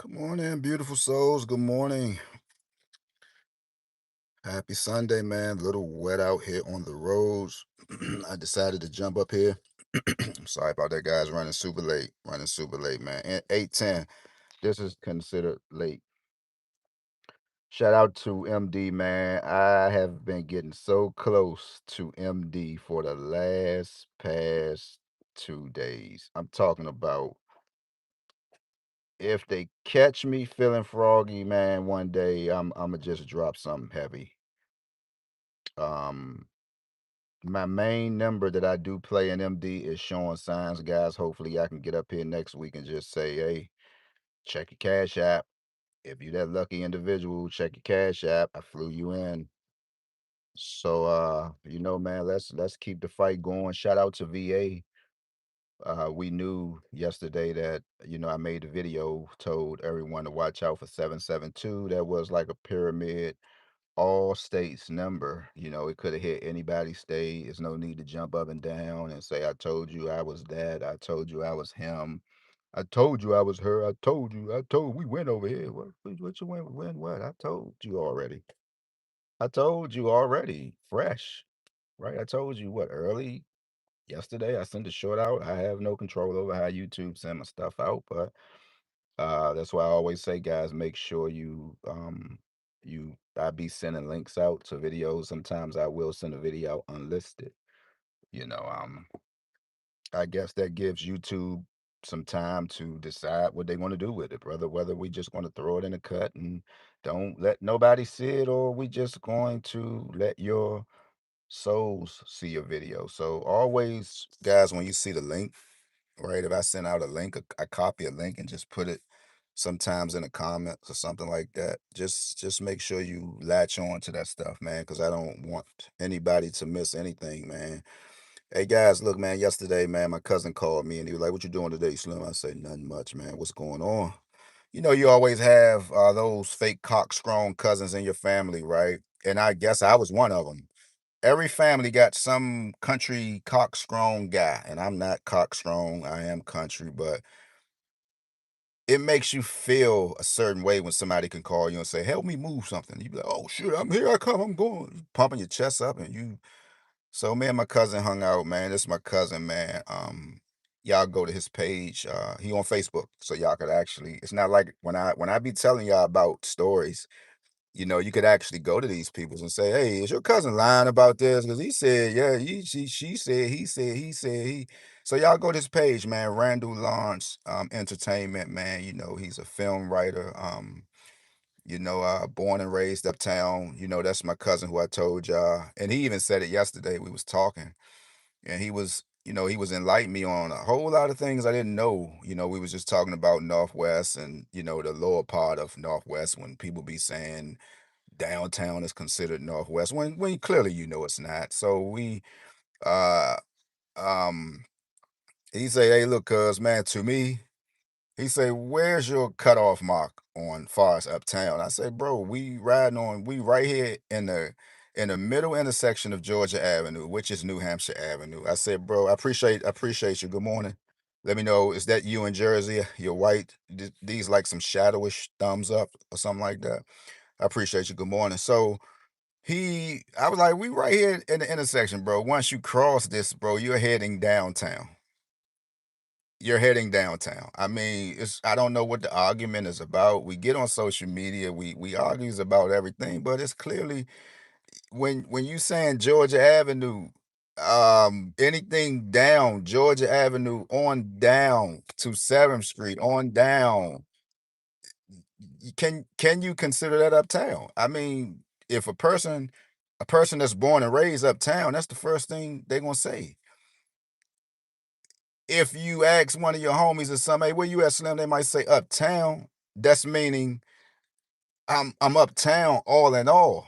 Good morning, beautiful souls. Good morning. Happy Sunday, man. A little wet out here on the roads. I decided to jump up here. I'm sorry about that, guys. Running super late. Running super late, man. And 8:10. This is considered late. Shout out to MD, man. I have been getting so close to MD for the last past 2 days. I'm talking about if they catch me feeling froggy, man, one day I'ma just drop something heavy. Um, my main number that I do play in MD is showing signs, guys. Hopefully, I can get up here next week and just say, "Hey, check your Cash App. If you're that lucky individual, check your Cash App. I flew you in." So, man, let's keep the fight going. Shout out to VA. We knew yesterday that I made a video, told everyone to watch out for 772. That was like a pyramid all states number. It could have hit anybody's state. There's no need to jump up and down and say, I told you I was that. I told you I was him. I told you I was her. I told we went over here. What you went what? I told you already. I told you already. Fresh, right? I told you what early yesterday. I sent a short out. I have no control over how YouTube send my stuff out, but that's why I always say, guys, make sure I be sending links out to videos. Sometimes I will send a video out unlisted. You know, um, I guess that gives YouTube some time to decide what they want to do with it, brother. Whether we just want to throw it in a cut and don't let nobody see it, or we just going to let your souls see your video. So always, guys, when you see the link, right? If I send out a link, I copy a link and just put it sometimes in the comments or something like that. Just make sure you latch on to that stuff, man, because I don't want anybody to miss anything, man. Hey guys, look, man, yesterday, man, my cousin called me and he was like, "What you doing today, Slim?" I said, "Nothing much, man. What's going on?" You always have those fake cockstrong cousins in your family, right? And I guess I was one of them. Every family got some country cockstrong guy, and I'm not cockstrong. I am country, but it makes you feel a certain way when somebody can call you and say, "Help me move something." You be like, "Oh shit, I'm here. I come. I'm going." You pumping your chest up, and you. So me and my cousin hung out, man. This is my cousin, man. Y'all go to his page. He on Facebook, so y'all could actually. It's not like when I be telling y'all about stories. You could actually go to these peoples and say, "Hey, is your cousin lying about this? Because he said, yeah, she said, he said, he." So y'all go to his page, man. Randall Lawrence, Entertainment, man. He's a film writer. Born and raised uptown. That's my cousin who I told y'all, and he even said it yesterday. We was talking, and he was enlightening me on a whole lot of things I didn't know. We was just talking about Northwest and the lower part of Northwest when people be saying downtown is considered Northwest when clearly it's not. So we uh um he say, "Hey, look, cuz man, to me," he say, "Where's your cutoff mark on far as uptown?" I say, "Bro, we right here in the middle intersection of Georgia Avenue, which is New Hampshire Avenue." I said, "Bro, I appreciate you. Good morning. Let me know, is that you in Jersey? You're white. These like some shadowish thumbs up or something like that. I appreciate you. Good morning." So I was like, "We right here in the intersection, bro. Once you cross this, bro, you're heading downtown. You're heading downtown." I mean, I don't know what the argument is about. We get on social media, we argues about everything, but it's clearly when you saying Georgia Avenue, anything down Georgia Avenue on down to 7th Street on down, can you consider that uptown? I mean, if a person that's born and raised uptown, that's the first thing they're gonna say. If you ask one of your homies or something, "Hey, where you at, Slim?" They might say uptown. That's meaning I'm uptown all in all.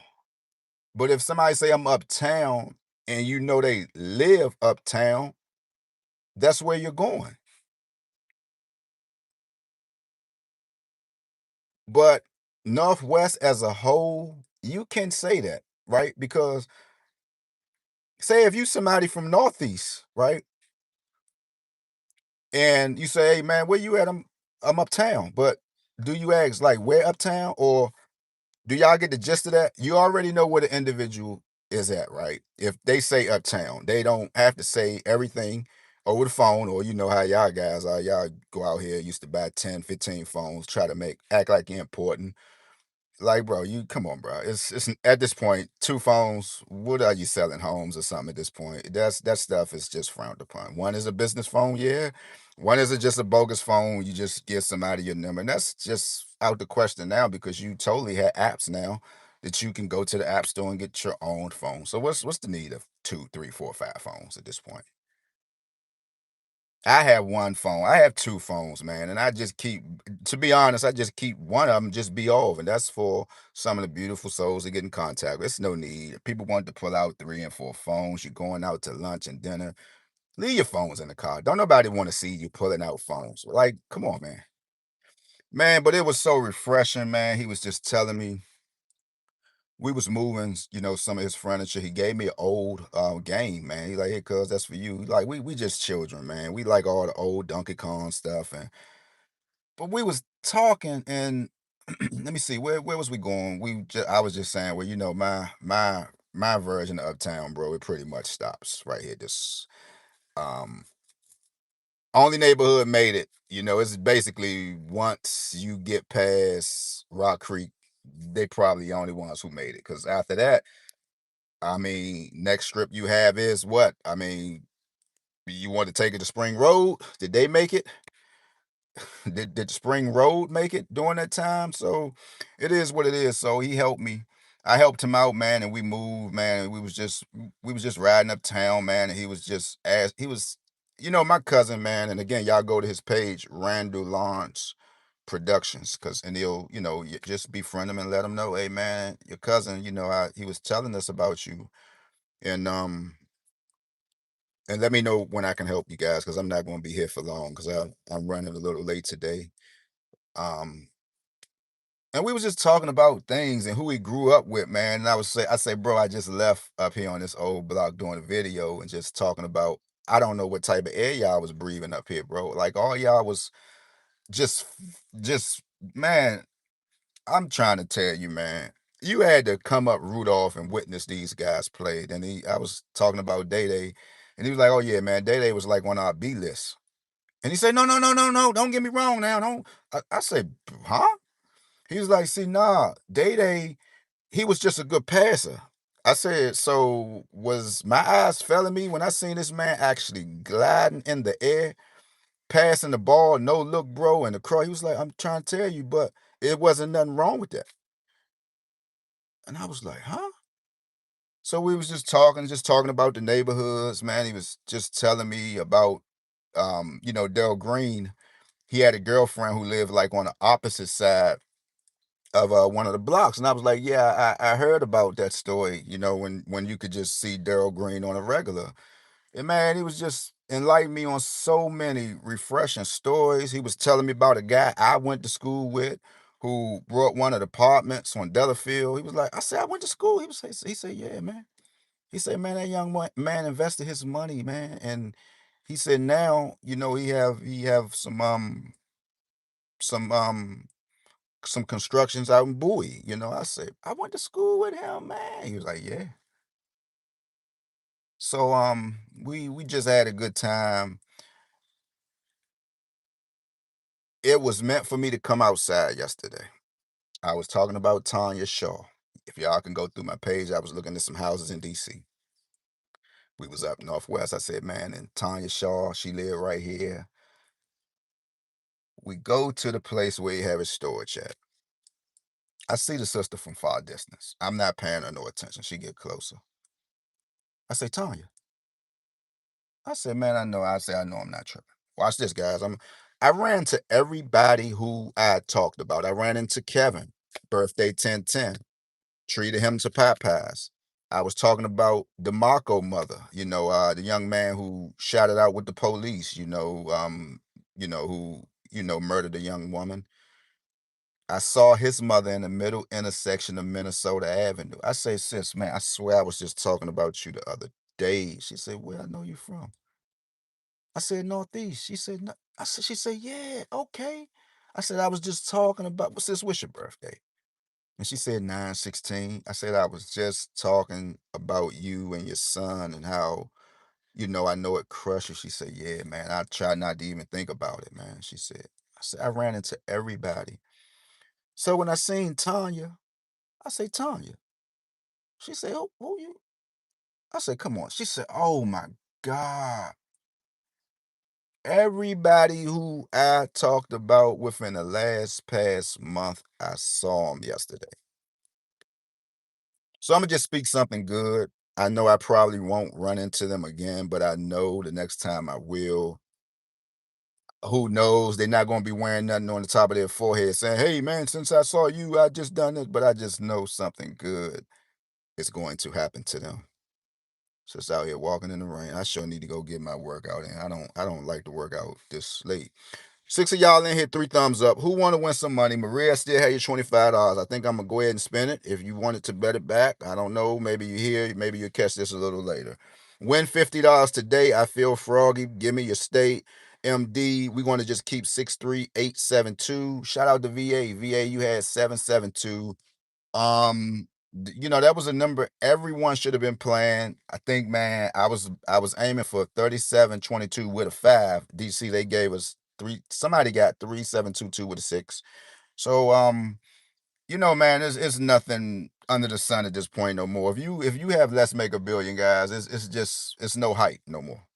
But if somebody say I'm uptown and they live uptown, that's where you're going. But Northwest as a whole, you can say that, right? Because say if you somebody from Northeast, right? And you say, "Hey man, where you at?" I'm uptown. But do you ask like where uptown, or do y'all get the gist of that? You already know where the individual is at, right? If they say uptown, they don't have to say everything over the phone, or you know how y'all guys are. Y'all go out here, used to buy 10, 15 phones, try to make act like you're important. Like, bro, you come on, bro. It's at this point, two phones. What are you selling, homes or something at this point? That stuff is just frowned upon. One is a business phone, yeah. One is just a bogus phone. You just give somebody your number, and that's just out the question now because you totally have apps now that you can go to the app store and get your own phone. So what's the need of two, three, four, five phones at this point? I have one phone. I have two phones, man, and I just keep to be honest, I just keep one of them just be off, and that's for some of the beautiful souls to get in contact with. It's no need. People want to pull out 3 and 4 phones. You're going out to lunch and dinner. Leave your phones in the car. Don't nobody want to see you pulling out phones. Like, come on, man. Man, but it was so refreshing, man. He was just telling me we was moving, some of his furniture. He gave me an old game, man. He's like, "Hey, cuz, that's for you." Like, we just children, man. We like all the old Donkey Kong stuff, and but we was talking, and let me see, where was we going? I was just saying, well, my version of Uptown, bro, it pretty much stops right here. This um only neighborhood made it. It's basically once you get past Rock Creek, they probably the only ones who made it. Cause after that, I mean, next strip you have is what? I mean, you want to take it to Spring Road? Did they make it? Did Spring Road make it during that time? So it is what it is. So he helped me. I helped him out, man, and we moved, man. And we was just riding uptown, man, and he was just as he was, my cousin, man. And again, y'all go to his page, Randall Lawrence Productions, and he'll, just befriend him and let him know, hey, man, your cousin, he was telling us about you, and let me know when I can help you guys, because I'm not going to be here for long, because I'm running a little late today. Um, And we was just talking about things and who we grew up with, man. And I say, bro, I just left up here on this old block doing a video and just talking about, I don't know what type of air y'all was breathing up here, bro. Like all y'all was just, just, man, I'm trying to tell you, man, you had to come up Rudolph and witness these guys play. And I was talking about Day Day, and he was like, oh yeah, man, Day Day was like on our B list. And he said, no, no, no, no, no, don't get me wrong now. Don't. I said, huh? He was like, see, nah, Day Day, he was just a good passer. I said, so was my eyes failing me when I seen this man actually gliding in the air, passing the ball, no look, bro, and the crow? He was like, I'm trying to tell you, but it wasn't nothing wrong with that. And I was like, huh? So we was just talking about the neighborhoods, man. He was just telling me about, Dell Green. He had a girlfriend who lived like on the opposite side of one of the blocks, and I was like, "Yeah, I heard about that story. When you could just see Daryl Green on a regular." And man, he was just enlightening me on so many refreshing stories. He was telling me about a guy I went to school with who brought one of the apartments on Delafield. He was like, "I said I went to school." He said, "Yeah, man." He said, "Man, that young man invested his money, man," and he said now, he have some some constructions out in Bowie. I said, I went to school with him, man. He was like, yeah. So we just had a good time. It was meant for me to come outside yesterday. I was talking about Tanya Shaw. If y'all can go through my page, I was looking at some houses in DC. We was up northwest. I said, man, and Tanya Shaw, she lived right here. We go to the place where he have his storage at. I see the sister from far distance. I'm not paying her no attention. She get closer. I say, Tanya. I said, man, I know I'm not tripping. Watch this, guys. I ran to everybody who I talked about. I ran into Kevin, birthday 1010, treated him to Popeyes. I was talking about DeMarco mother, the young man who shot it out with the police, who, murdered a young woman. I saw his mother in the middle intersection of Minnesota Avenue. I say, sis, man, I swear I was just talking about you the other day. She said, where I know you from? I said, Northeast. She said, no. She said, yeah, okay. I said, "I was just talking about what's your birthday?" And she said 9/16. I said, "I was just talking about you and your son and how, I know it crushes." She said, "Yeah, man, I try not to even think about it, man." She said, I said, "I ran into everybody." So when I seen Tanya, I say, "Tanya." She said, "Oh, who you?" I said, "Come on." She said, "Oh my God. Everybody who I talked about within the last past month, I saw them yesterday." So I'm gonna just speak something good. I know I probably won't run into them again, but I know the next time I will. Who knows? They're not gonna be wearing nothing on the top of their forehead saying, "Hey man, since I saw you, I just done it." But I just know something good is going to happen to them. Just out here walking in the rain. I sure need to go get my workout in. I don't like to work out this late. Six of y'all in here, three thumbs up. Who want to win some money? Maria, I still have your $25. I think I'm gonna go ahead and spend it. If you wanted to bet it back, I don't know. Maybe you hear, maybe you'll catch this a little later. Win $50 today. I feel froggy. Give me your state. MD, we're going to just keep 63872. Shout out to VA. VA, you had 772. That was a number everyone should have been playing. I think, man, I was aiming for 3722 with a five. DC, they gave us three. Somebody got 3722 with a six. So man, it's nothing under the sun at this point no more. If you have Let's Make a Billion, guys, it's no hype no more.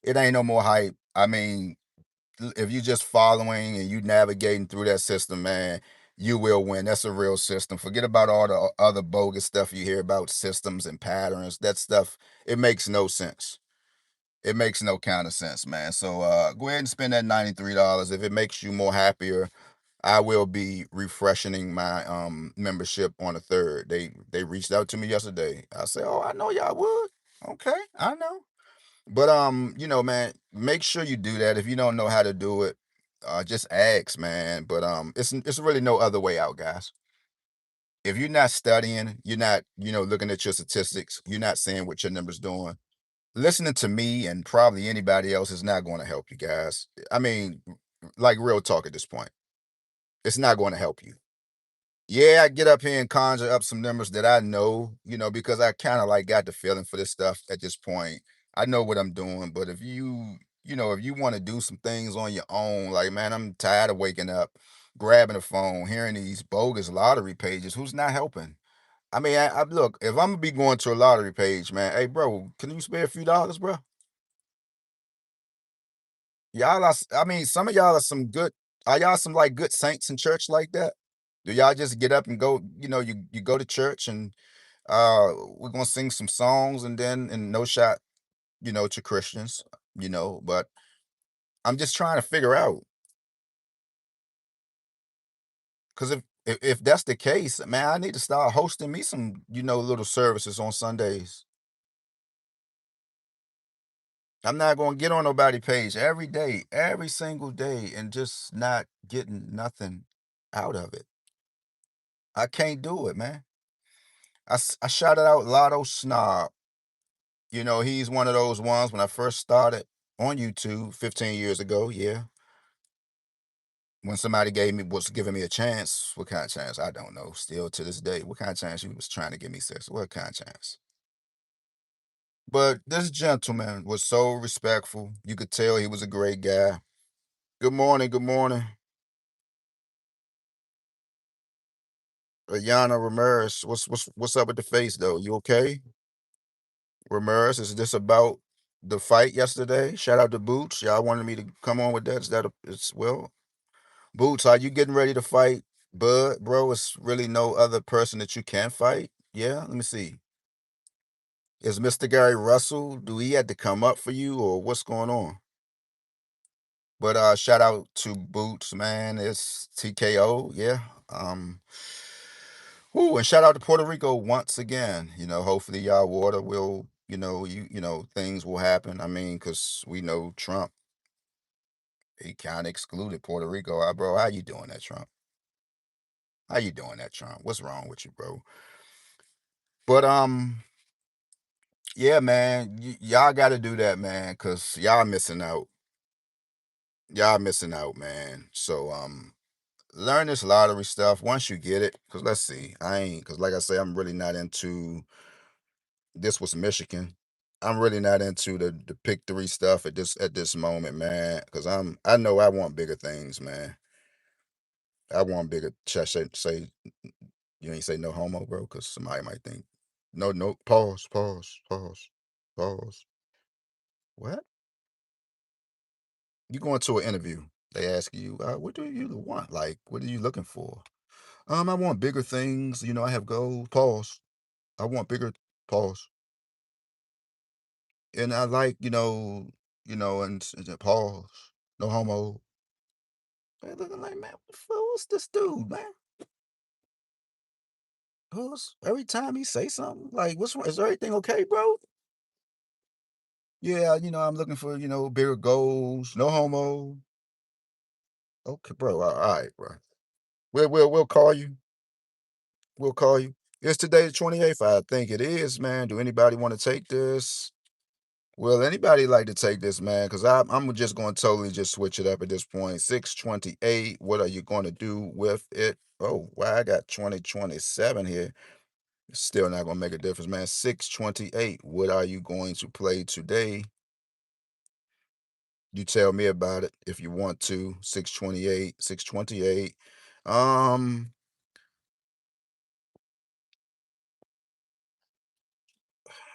It ain't no more hype. I mean, if you just following and you navigating through that system, man, you will win. That's a real system. Forget about all the other bogus stuff you hear about systems and patterns. That stuff, it makes no sense. It makes no kind of sense, man. So go ahead and spend that $93. If it makes you more happier, I will be refreshing my membership on the third. They reached out to me yesterday. I said, "Oh, I know y'all would." Okay, I know. But man, make sure you do that. If you don't know how to do it, just ask, man. But it's really no other way out, guys. If you're not studying, you're not, looking at your statistics, you're not seeing what your numbers doing. Listening to me and probably anybody else is not going to help you guys. I mean, like real talk at this point, it's not going to help you. Yeah, I get up here and conjure up some numbers that I know, because I kind of like got the feeling for this stuff at this point. I know what I'm doing, but if you want to do some things on your own, like man, I'm tired of waking up, grabbing a phone, hearing these bogus lottery pages. Who's not helping? I mean, I look, if I'm gonna be going to a lottery page, man, hey bro, can you spare a few dollars, bro? I mean, some of y'all are some good. Are y'all some like good saints in church like that? Do y'all just get up and go? You go to church and we're gonna sing some songs and then and no shot, to Christians, But I'm just trying to figure out because if that's the case, man, I need to start hosting me some, little services on Sundays. I'm not gonna get on nobody page every day, every single day, and just not getting nothing out of it. I can't do it, man. I shouted out Lotto Snob. He's one of those ones when I first started on YouTube 15 years ago. Yeah. When somebody was giving me a chance, what kind of chance? I don't know. Still to this day, what kind of chance he was trying to give me sex? What kind of chance? But this gentleman was so respectful. You could tell he was a great guy. Good morning. Good morning. Yana Ramirez. What's up with the face though? You okay? Ramirez, is this about the fight yesterday? Shout out to Boots. Y'all wanted me to come on with that. Is that it's well, Boots, are you getting ready to fight Bud, bro? It's really no other person that you can fight. Yeah, let me see. Is Mr. Gary Russell, do he had to come up for you or what's going on? But shout out to Boots, man. It's TKO, yeah. Ooh, and shout out to Puerto Rico once again. Hopefully y'all water will, things will happen. I mean, because we know Trump, he kind of excluded Puerto Rico. Bro, how you doing that, Trump? How you doing that, Trump? What's wrong with you, bro? But yeah, man, y'all got to do that, man, because y'all missing out. y'all missing out, man. So learn this lottery stuff once you get it. Cause let's see, I ain't cause like I say, I'm really not into this was Michigan. I'm really not into the pick three stuff at this moment, man. Cause I know I want bigger things, man. I want bigger. Should I say you ain't say no homo, bro? Cause somebody might think no, no. Pause, pause, pause, pause. What? You going to an interview? They ask you, what do you want? Like, what are you looking for? I want bigger things. I have goals. Pause. I want bigger. Pause. And I like, and pause. No homo. They looking like, man, what's this dude, man? Who's every time he say something, like, what's wrong? Is everything okay, bro? Yeah, I'm looking for, bigger goals. No homo. Okay, bro. All right, bro. We'll call you. We'll call you. It's today the 28th. I think it is, man. Do anybody want to take this? Will anybody like to take this, man? Because I'm just going to totally just switch it up at this point. 628. What are you going to do with it? Oh, wow. I got 2027 here. Still not going to make a difference, man. 628. What are you going to play today? You tell me about it if you want to. 628. 628. Um,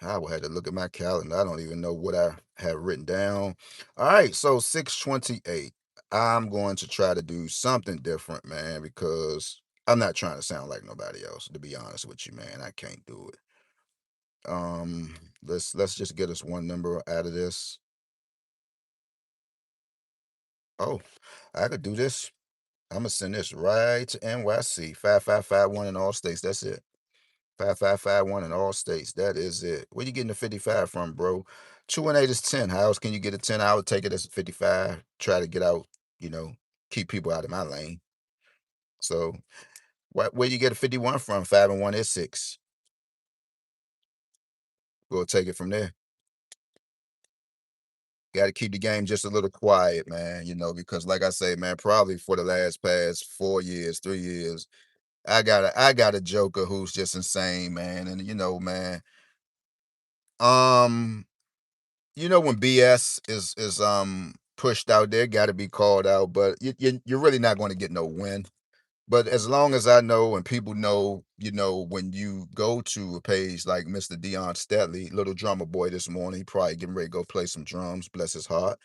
I will have to look at my calendar. I don't even know what I have written down. All right, so 628. I'm going to try to do something different, man, because I'm not trying to sound like nobody else, to be honest with you, man. I can't do it. Um, let's just get us one number out of this. Oh, I could do this. I'm gonna send this right to NYC. 5551 in all states. That's it. 5551 in all states. That is it. Where you getting the 55 from, bro? 2 and 8 is 10. How else can you get a 10? I would take it as a 55. Try to get out, you know, keep people out of my lane. So where you get a 51 from? 5 and 1 is 6. We'll take it from there. Got to keep the game just a little quiet, man, because like I say, man, probably for the last past 4 years, 3 years, I got a joker who's just insane, man. And man, um, when BS is pushed out there, got to be called out. But you're really not going to get no win. But as long as I know and people know, when you go to a page like Mr. Dion Stetley, little drummer boy this morning, he probably getting ready to go play some drums, bless his heart,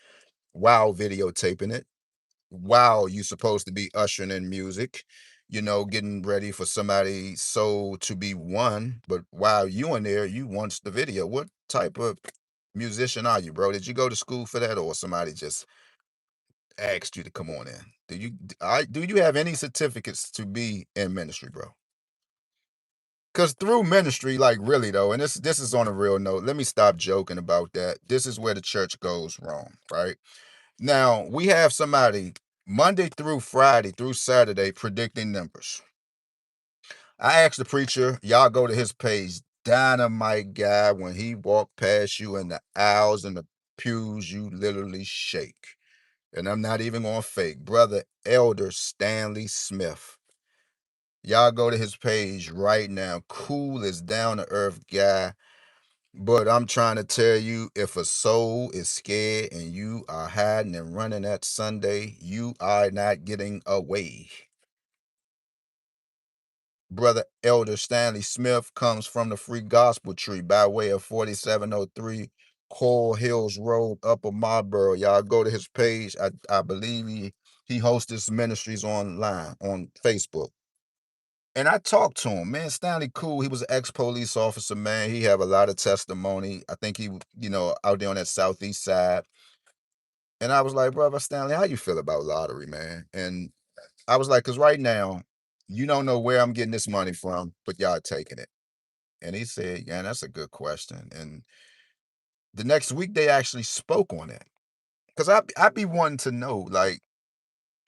while videotaping it, while you supposed to be ushering in music, getting ready for somebody's soul to be won. But while you in there, you wants the video. What type of musician are you, bro? Did you go to school for that, or somebody just asked you to come on in? Do you have any certificates to be in ministry, bro? Because through ministry, like really though, and this is on a real note. Let me stop joking about that. This is where the church goes wrong, right? Now we have somebody Monday through Friday through Saturday predicting numbers. I asked the preacher, y'all go to his page, dynamite guy. When he walk past you in the aisles and the pews, you literally shake. And I'm not even going to fake. Brother Elder Stanley Smith. Y'all go to his page right now. Cool as down to earth guy. But I'm trying to tell you, if a soul is scared and you are hiding and running that Sunday, you are not getting away. Brother Elder Stanley Smith comes from the Free Gospel Tree by way of 4703 Coral Hills Road, Upper Marlboro. Y'all go to his page. I believe he hosts his ministries online on Facebook. And I talked to him, man. Stanley cool. He was an ex-police officer, man. He have a lot of testimony. I think he, out there on that southeast side. And I was like, brother Stanley, how you feel about lottery, man? And I was like, because right now, you don't know where I'm getting this money from, but y'all taking it. And he said, yeah, that's a good question. And the next week they actually spoke on it. Because I be wanting to know, like,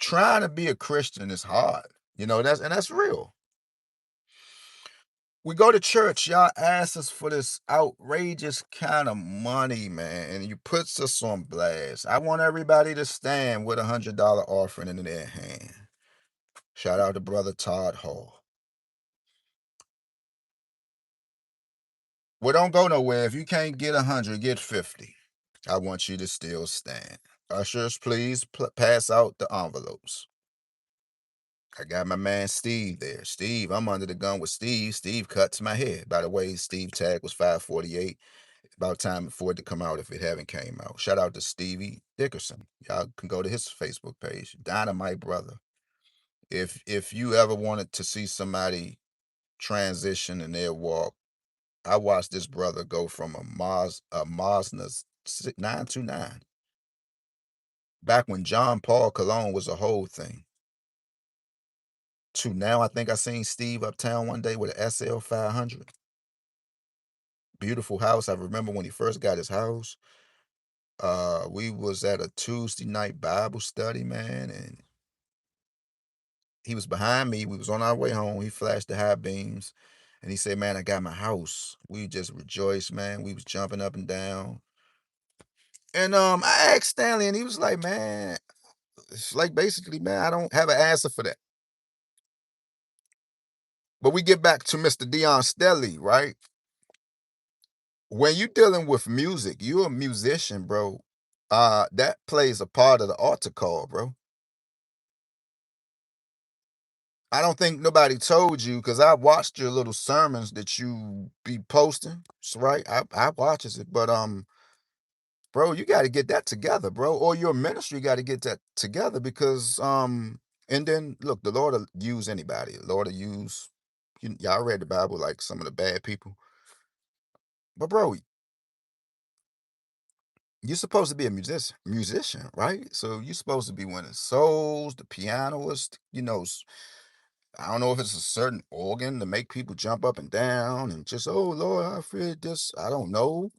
trying to be a Christian is hard. That's real. We go to church, y'all ask us for this outrageous kind of money, man, and you puts us on blast. I want everybody to stand with $100 offering in their hand. Shout out to Brother Todd Hall. Well, don't go nowhere. If you can't get 100, get 50. I want you to still stand. Ushers, please pass out the envelopes. I got my man Steve there. Steve, I'm under the gun with Steve. Steve cuts my hair. By the way, Steve tag was 548. About time for it to come out if it haven't came out. Shout out to Stevie Dickerson. Y'all can go to his Facebook page. Dynamite brother. If you ever wanted to see somebody transition in their walk, I watched this brother go from a Mosna 929. Back when John Paul Cologne was a whole thing. To now, I think I seen Steve uptown one day with an SL 500. Beautiful house. I remember when he first got his house. We was at a Tuesday night Bible study, man, and he was behind me. We was on our way home. He flashed the high beams, and he said, "Man, I got my house." We just rejoiced, man. We was jumping up and down. And I asked Stanley, and he was like, "Man, it's like basically, man, I don't have an answer for that." But we get back to Mr. Dion Stelly, right? When you dealing with music, you're a musician, bro. That plays a part of the altar call, bro. I don't think nobody told you because I watched your little sermons that you be posting. Right? I watches it, but bro, you got to get that together, bro, or your ministry got to get that together because and then look, the Lord will use anybody. The Lord will use y'all read the Bible like some of the bad people, but bro, you're supposed to be a musician, right? So you're supposed to be winning souls, the pianist, I don't know if it's a certain organ to make people jump up and down and just, oh Lord, I feel this. I don't know.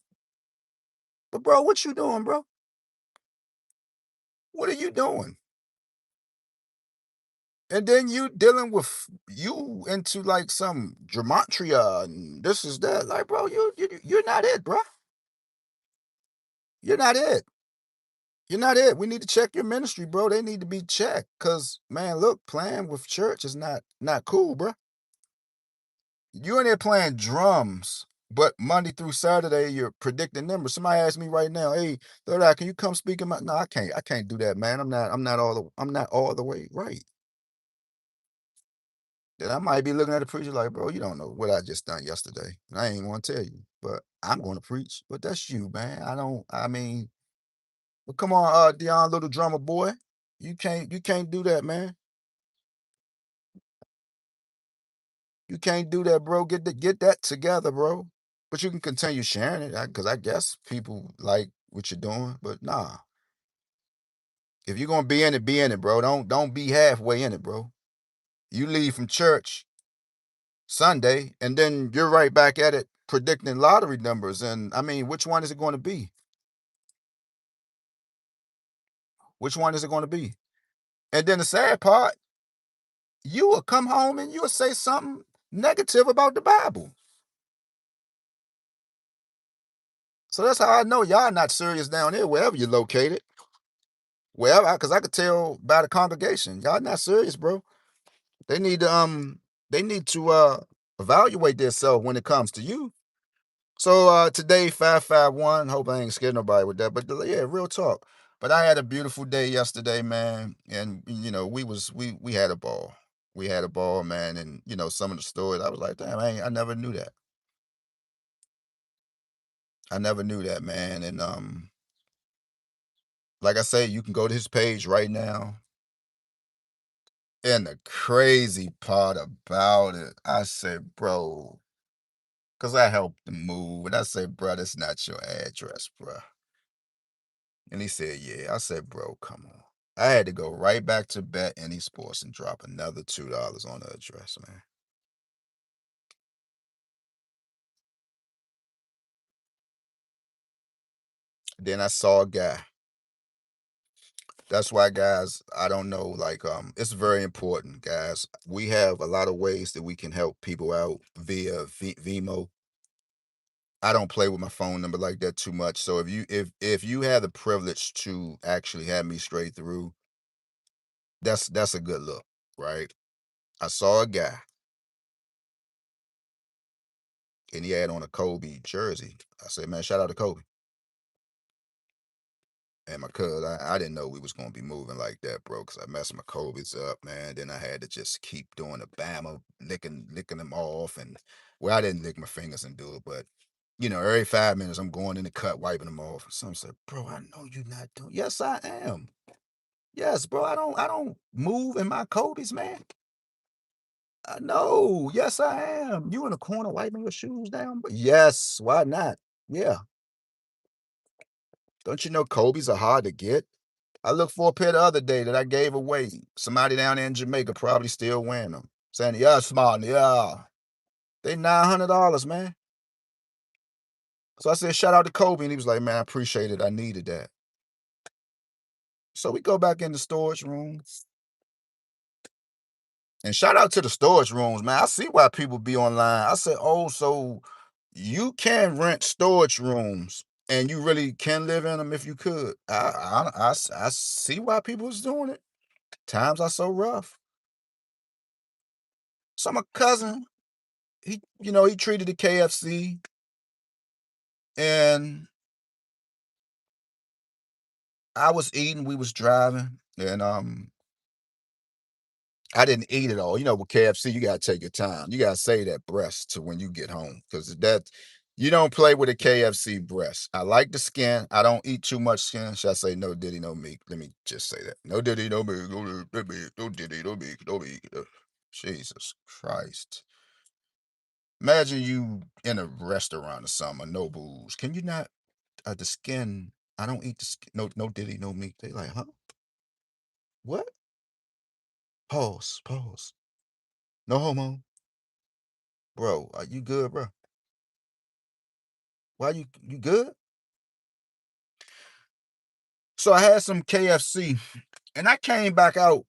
But bro, what you doing, bro? What are you doing? And then you dealing with you into like some gematria and this is that. Like, bro, you're not it, bro. You're not it. You're not it. We need to check your ministry, bro. They need to be checked. Cause man, look, playing with church is not cool, bro. You in there playing drums, but Monday through Saturday you're predicting numbers. Somebody asked me right now, "Hey, Third Eye, can you come speak in my?" No, I can't. I can't do that, man. I'm not all the way right. Then I might be looking at the preacher like, bro, you don't know what I just done yesterday. And I ain't want to tell you, but I'm going to preach. But that's you, man. I don't. I mean, but come on, Dion, little drummer boy, you can't do that, man. You can't do that, bro. Get that together, bro. But you can continue sharing it because I guess people like what you're doing. But nah, if you're gonna be in it, bro. Don't be halfway in it, bro. You leave from church Sunday and then you're right back at it predicting lottery numbers. And I mean, which one is it going to be? Which one is it going to be? And then the sad part, you will come home and you'll say something negative about the Bible. So that's how I know y'all not serious down there, wherever you're located. Wherever, because I could tell by the congregation, y'all not serious, bro. They need to evaluate themselves when it comes to you. So today 551. Hope I ain't scared nobody with that. But yeah, real talk. But I had a beautiful day yesterday, man. And we had a ball. We had a ball, man. And some of the stories I was like, damn, I never knew that. I never knew that, man. And like I say, you can go to his page right now. And the crazy part about it, I said, bro, because I helped him move. And I said, bro, that's not your address, bro. And he said, yeah. I said, bro, come on. I had to go right back to Bet Any Sports and drop another $2 on the address, man. Then I saw a guy. That's why, guys, I don't know, like, it's very important, guys. We have a lot of ways that we can help people out via Vimo. I don't play with my phone number like that too much. So if you have the privilege to actually have me straight through, that's a good look, right? I saw a guy and he had on a Kobe jersey. I said, man, shout out to Kobe. And my cuz, I didn't know we was gonna be moving like that, bro, because I messed my Kobe's up, man. Then I had to just keep doing the Bama, licking them off. And well, I didn't lick my fingers and do it, but every 5 minutes I'm going in the cut, wiping them off. Some said, bro, I know you're not doing. Yes, I am. Yes, bro. I don't move in my Kobe's, man. I know. Yes, I am. You in the corner wiping your shoes down? But yes, why not? Yeah. Don't you know Kobe's are hard to get? I looked for a pair the other day that I gave away. Somebody down there in Jamaica probably still wearing them. Saying, yeah, smart, yeah. They $900, man. So I said, shout out to Kobe. And he was like, man, I appreciate it. I needed that. So we go back in the storage room. And shout out to the storage rooms, man. I see why people be online. I said, oh, so you can rent storage rooms and you really can live in them if you could. I see why people is doing it. Times are so rough. So my cousin, he treated the KFC and I was eating, we was driving, and I didn't eat it all. With KFC, you gotta take your time. You gotta save that breast to when you get home. Cause that you don't play with a KFC breast. I like the skin. I don't eat too much skin. Should I say no diddy, no meat? Let me just say that. No diddy, no meat, no meat, no diddy, no meat, no meat. Jesus Christ. Imagine you in a restaurant or something, no booze. Can you not the skin? I don't eat the skin. No, no diddy, no meat. They like, huh? What? Pause, pause. No homo. Bro, are you good, bro? Why you good? So I had some KFC and I came back out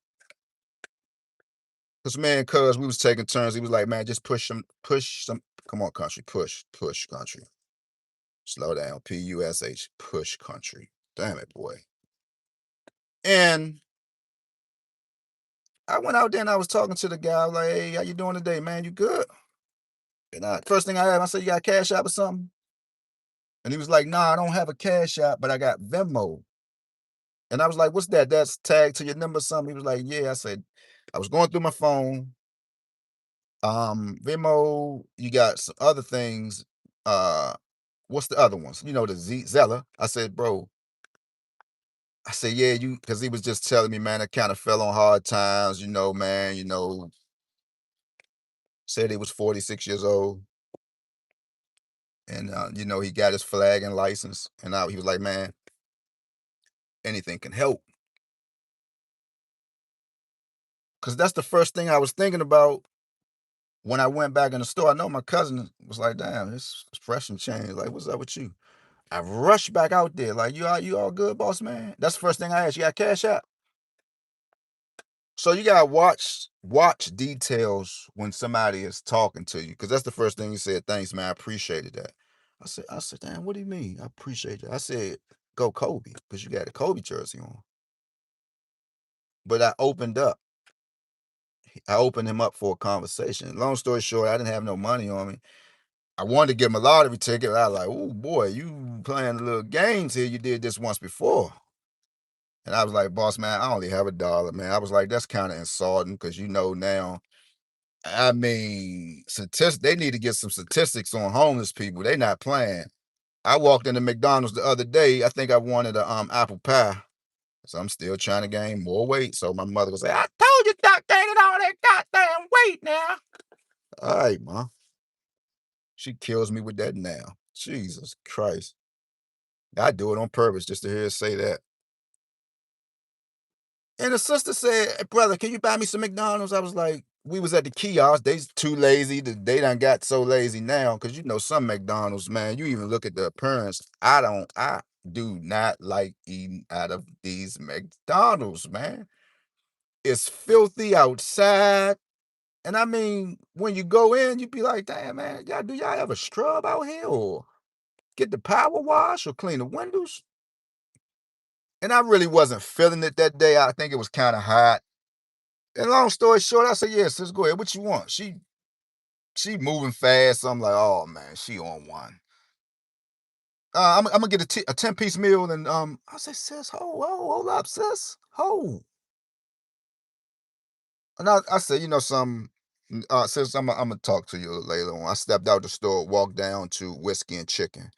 because man, cuz we was taking turns. He was like, man, just push some. Come on, country, push, country. Slow down. PUSH, push country. Damn it, boy. And I went out there and I was talking to the guy. I was like, hey, how you doing today, man? You good? And first thing I said, you got a cash app or something? And he was like, nah, I don't have a cash app, but I got Venmo. And I was like, what's that? That's tagged to your number or something? He was like, yeah. I said, I was going through my phone. Venmo, you got some other things. Uh, what's the other ones? The Zella. I said, bro, I said, yeah, because he was just telling me, man, I kind of fell on hard times, man, said he was 46 years old. And, he got his flag and license. And he was like, man, anything can help. Because that's the first thing I was thinking about when I went back in the store. I know my cousin was like, damn, this expression changed. Like, what's up with you? I rushed back out there. Like, you all good, boss man? That's the first thing I asked. You got cash out? So you gotta watch details when somebody is talking to you. Because that's the first thing he said. Thanks, man. I appreciated that. I said, damn, what do you mean? I appreciate that. I said, go Kobe, because you got a Kobe jersey on. But I opened up. I opened him up for a conversation. Long story short, I didn't have no money on me. I wanted to get him a lottery ticket. I was like, oh boy, you playing a little games here. You did this once before. And I was like, boss man, I only have $1, man. I was like, that's kind of insulting because now, I mean, they need to get some statistics on homeless people. They not playing. I walked into McDonald's the other day. I think I wanted a apple pie. So I'm still trying to gain more weight. So my mother was like, I told you stop gaining all that goddamn weight now. All right, ma. She kills me with that now. Jesus Christ. I do it on purpose just to hear her say that. And the sister said, "Hey, brother, can you buy me some McDonald's?" I was like, we was at the kiosk. They's too lazy. They done got so lazy now. Cause some McDonald's, man, you even look at the appearance. I don't. do not like eating out of these McDonald's, man. It's filthy outside. And I mean, when you go in, you be like, damn, man, do y'all ever scrub out here or get the power wash or clean the windows? And I really wasn't feeling it that day. I think it was kind of hot. And long story short, I said, yes, let's go ahead. What you want? She moving fast. So I'm like, oh man, she on one. I'm gonna get a 10-piece meal, and I say, sis, hold up, sis, hold. And I said, some, sis, I'm gonna talk to you later on. I stepped out the store, walked down to Whiskey and Chicken,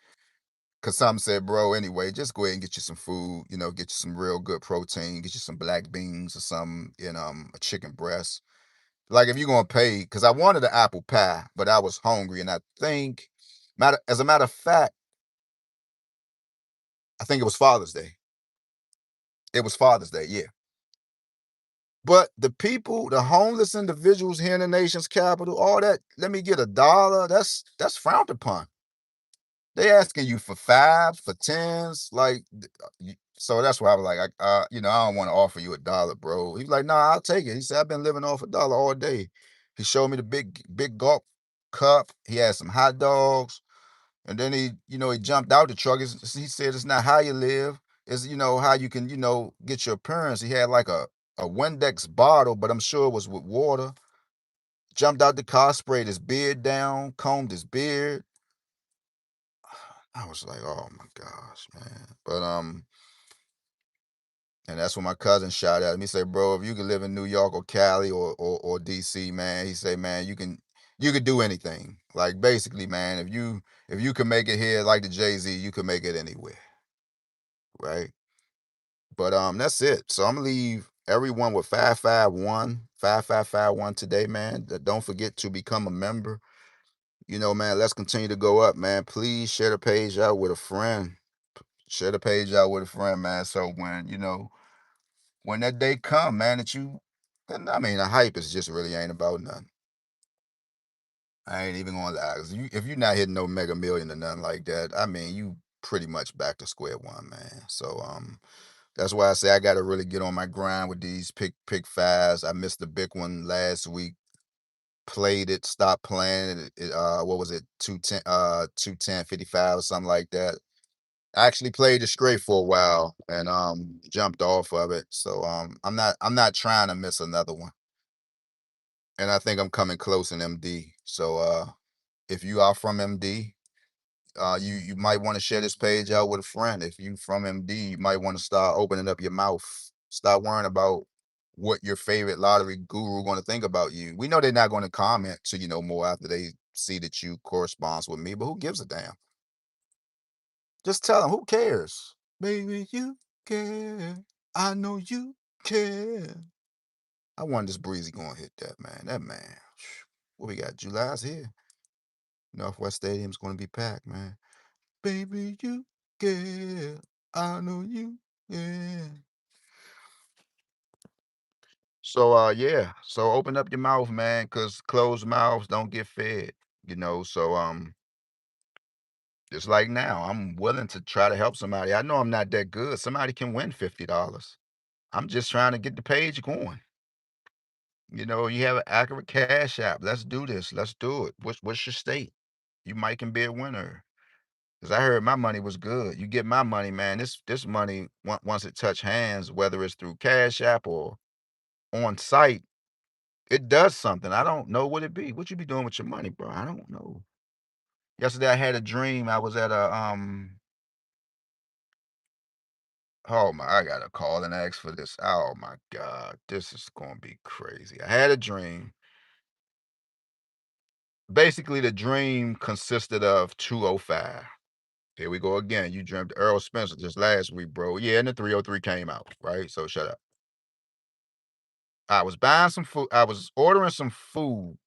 cause some said, bro, anyway, just go ahead and get you some food, get you some real good protein, get you some black beans or some, and a chicken breast. Like if you're gonna pay, cause I wanted an apple pie, but I was hungry, and I think, as a matter of fact, I think it was Father's Day. It was Father's Day, yeah. But the people, the homeless individuals here in the nation's capital, all that, let me get $1, that's frowned upon. They asking you for fives, for tens, like, so that's why I was like, I don't want to offer you $1, bro. He's like, nah, I'll take it. He said, I've been living off $1 all day. He showed me the big gulp cup. He had some hot dogs. And then he jumped out the truck. He said, it's not how you live, it's, how you can, get your appearance. He had like a Windex bottle, but I'm sure it was with water. Jumped out the car, sprayed his beard down, combed his beard. I was like, oh my gosh, man. But and that's when my cousin shot at him. He said, bro, if you could live in New York or Cali or DC, man, he said, man, you could do anything. Like basically, man, if you can make it here like the Jay-Z, you can make it anywhere. Right. But that's it. So I'm gonna leave everyone with 551 today, man. Don't forget to become a member. Man, let's continue to go up, man. Please share the page out with a friend. Share the page out with a friend, man. So when that day come, man, and I mean, the hype is just really ain't about nothing. I ain't even gonna lie. 'Cause if you're not hitting no mega million or nothing like that, I mean, you pretty much back to square one, man. So that's why I say I got to really get on my grind with these pick fives. I missed the big one last week. Played it, stopped playing it. What was it? 210, 55 or something like that. I actually played it straight for a while and jumped off of it. So I'm not trying to miss another one. And I think I'm coming close in MD. So if you are from MD, you might want to share this page out with a friend. If you from MD, you might want to start opening up your mouth. Stop worrying about what your favorite lottery guru going to think about you. We know they're not going to comment to more after they see that you corresponds with me, but who gives a damn? Just tell them, who cares? Baby, you care. I know you care. I wonder this Breezy going to hit that, man. That man. What we got? July's here. Northwest Stadium's going to be packed, man. Baby, you care. I know you care. So yeah. So open up your mouth, man, cause closed mouths don't get fed. So just like now, I'm willing to try to help somebody. I know I'm not that good. Somebody can win $50. I'm just trying to get the page going. You have an accurate cash app. Let's do this. Let's do it. What's your state? You might can be a winner. Cause I heard my money was good. You get my money, man. This money, once it touch hands, whether it's through Cash App or on site, it does something. I don't know what it be. What you be doing with your money, bro? I don't know. Yesterday I had a dream. I was at a oh my, I gotta call and ask for this. Oh my God, this is gonna be crazy. I had a dream. Basically, the dream consisted of 205. Here we go again. You dreamt Earl Spencer just last week, bro. Yeah, and the 303 came out, right? So shut up. I was buying some food. I was ordering some food.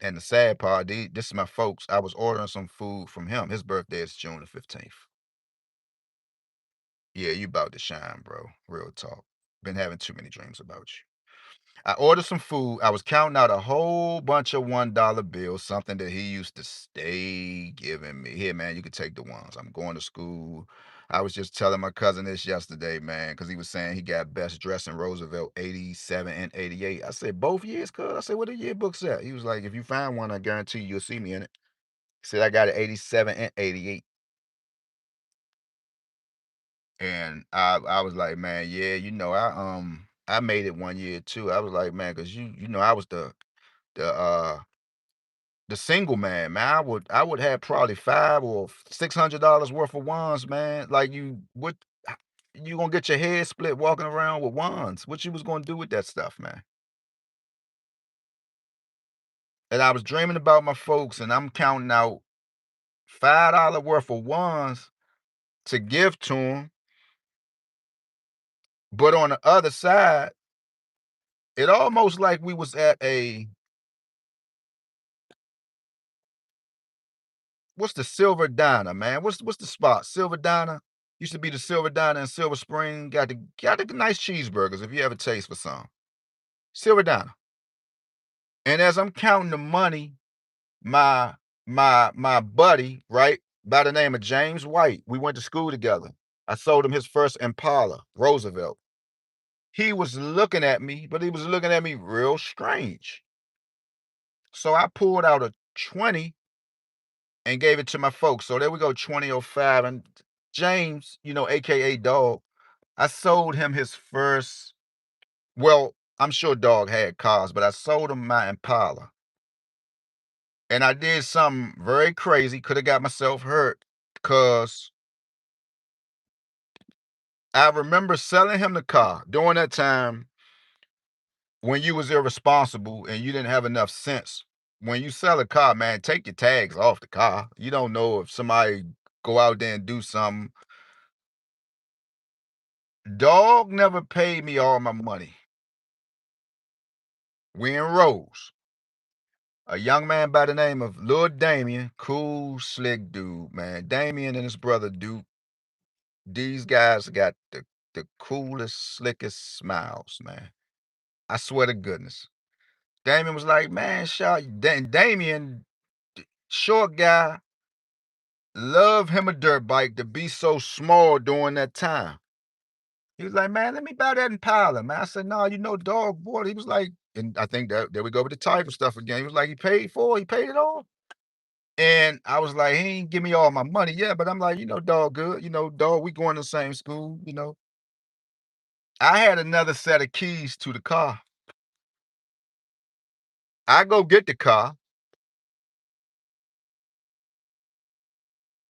And the sad part, this is my folks. I was ordering some food from him. His birthday is June the 15th. Yeah, you about to shine, bro. Real talk. Been having too many dreams about you. I ordered some food. I was counting out a whole bunch of $1 bills, something that he used to stay giving me. Here, man, you can take the ones. I'm going to school. I was just telling my cousin this yesterday, man, because he was saying he got best dressed in Roosevelt 87 and 88. I said, both years, cuz. I said, what the yearbooks at? He was like, if you find one, I guarantee you'll see me in it. He said, I got it 87 and 88. And I was like, man, yeah, I made it one year too. I was like, man, because I was the the single man. I would have probably 5 or $600 worth of wands, man. Like you gonna get your head split walking around with wands. What you was gonna do with that stuff, man? And I was dreaming about my folks, and I'm counting out $5 worth of wands to give to them. But on the other side, it almost like we was at a what's the Silver Diner, man? What's the spot? Silver Diner used to be the Silver Diner in Silver Spring. Got the nice cheeseburgers if you ever taste for some. Silver Diner. And as I'm counting the money, my my buddy, right, by the name of James White, we went to school together. I sold him his first Impala, Roosevelt. He was looking at me, but he was looking at me real strange. So I pulled out a 20 and gave it to my folks. So there we go, 2005. And James, AKA Dog, I sold him his first, well, I'm sure Dog had cars, but I sold him my Impala. And I did something very crazy, could have got myself hurt, because I remember selling him the car during that time when you was irresponsible and you didn't have enough sense. When you sell a car, man, take your tags off the car. You don't know if somebody go out there and do something. Dog never paid me all my money. We in Rose. A young man by the name of Lil Damien, cool, slick dude, man. Damien and his brother Duke, these guys got the coolest, slickest smiles, man. I swear to goodness. Damien was like, man, Damien, short guy, love him a dirt bike to be so small during that time. He was like, man, let me buy that Impala, man. I said, no, Dog bought it. He was like, and I think that there we go with the title stuff again. He was like, he paid it all. And I was like, he ain't give me all my money. Yeah, but I'm like, Dog good. Dog, we going to the same school. I had another set of keys to the car. I go get the car,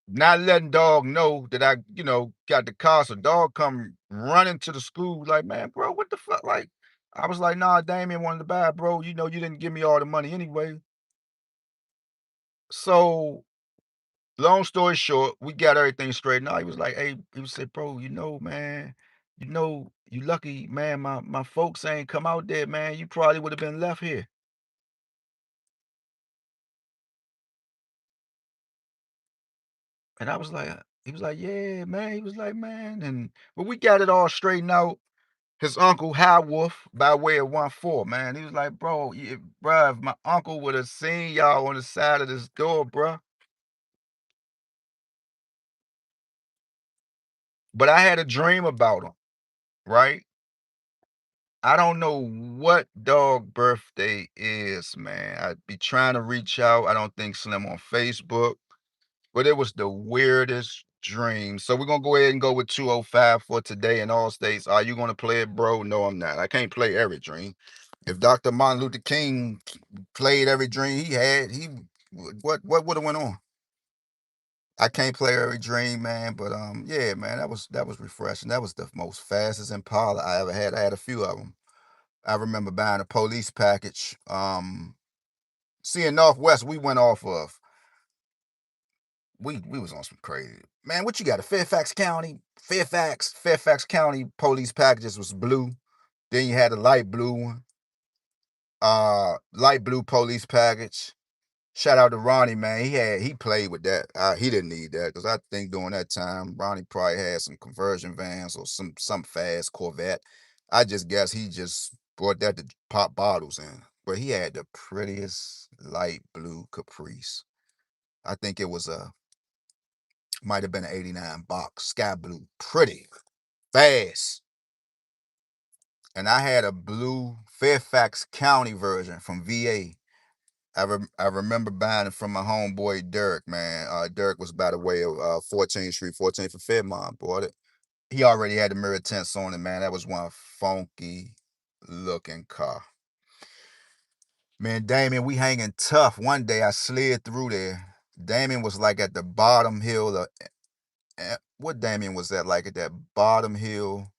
not letting Dog know that I got the car. So Dog come running to the school like, man, bro, what the fuck? Like, I was like, nah, Damien wanted to buy it, bro. You didn't give me all the money anyway. So long story short, we got everything straightened out. He was like, hey, he was said, bro, man, you lucky, man. My folks ain't come out there, man. You probably would have been left here. And I was like, he was like, yeah, man. He was like, man, and but we got it all straightened out. His uncle High Wolf by way of 1-4, man. He was like, bro, bruh, if my uncle would have seen y'all on the side of this door, bruh. But I had a dream about him, right? I don't know what Dog birthday is, man. I'd be trying to reach out. I don't think Slim on Facebook, but it was the weirdest dream. So we're gonna go ahead and go with 205 for today in all states. Are you gonna play it, bro? No, I'm not. I can't play every dream. If Dr. Martin Luther King played every dream he had, what would have went on? I can't play every dream, man. But yeah, man, that was refreshing. That was the most fastest Impala I ever had. I had a few of them. I remember buying a police package. Seeing Northwest, we went off of. We was on some crazy, man. What you got? A Fairfax County, Fairfax County police packages was blue. Then you had a light blue one, light blue police package. Shout out to Ronnie, man. He played with that. He didn't need that because I think during that time Ronnie probably had some conversion vans or some fast Corvette. I just guess he just bought that to pop bottles in. But he had the prettiest light blue Caprice. I think it was might have been an 89 box, sky blue, pretty, fast. And I had a blue Fairfax County version from VA. I remember buying it from my homeboy Derek, man. Derek was by the way of 14th Street, 14th and Fairmont. Bought it. He already had the mirror tints on it, man. That was one funky looking car. Man, Damien, we hanging tough. One day I slid through there. Damien was like at the bottom hill of what Damien was that like at that bottom hill?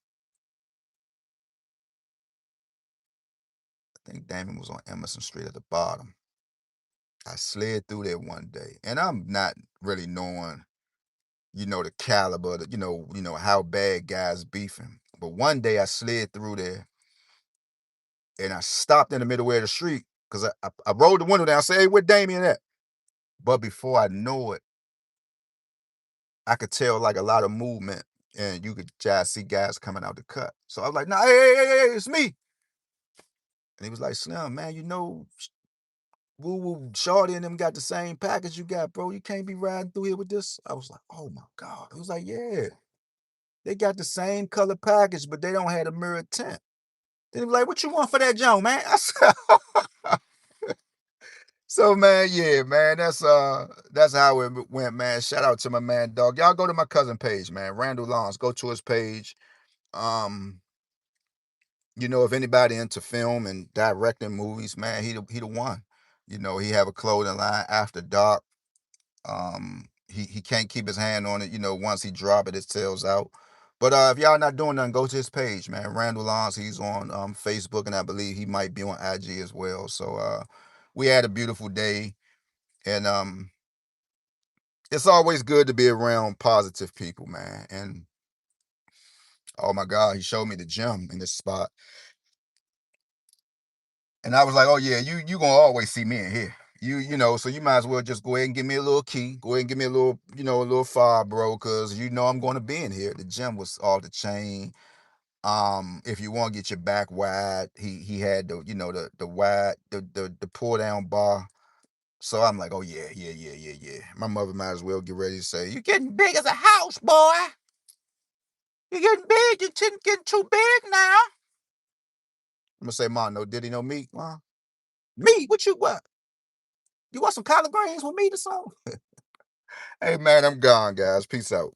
I think Damien was on Emerson Street at the bottom. I slid through there one day, and I'm not really knowing, the caliber, how bad guys beefing. But one day I slid through there, and I stopped in the middle of the street because I rolled the window down, say, "Hey, where Damien at?" But before I know it, I could tell like a lot of movement, and you could just see guys coming out the cut. So I was like, "Nah, hey, it's me." And he was like, "Slim, man, Woo Woo, Shorty and them got the same package you got, bro. You can't be riding through here with this." I was like, "Oh my God." He was like, "Yeah, they got the same color package, but they don't have a mirror tint." Then he was like, "What you want for that junk, man?" I said, so man, yeah, man, that's how it went, man. Shout out to my man, dog. Y'all go to my cousin page, man. Randall Lawrence. Go to his page. Um, if anybody into film and directing movies, man, he the one. He have a clothing line After Dark. He can't keep his hand on it. Once he drop it, it sells out. But if y'all not doing nothing, go to his page, man. Randall Lawrence. He's on Facebook, and I believe he might be on IG as well. So we had a beautiful day, and it's always good to be around positive people, man. And oh my God, he showed me the gym in this spot. And I was like, "Oh yeah, you gonna always see me in here. So you might as well just go ahead and give me a little key. Go ahead and give me a little, a little fob, bro, because I'm going to be in here." The gym was off the chain. If you want to get your back wide, he had the wide the pull down bar. So I'm like, "Oh yeah, yeah, yeah, yeah, yeah." My mother might as well get ready to say, "You're getting big as a house, boy. You're getting big. You're getting too big now." I'm gonna say, "Mom, no Diddy, no meat, Mom. Meat? What you what? You want some collard greens with meat or something?" Hey man, I'm gone, guys. Peace out.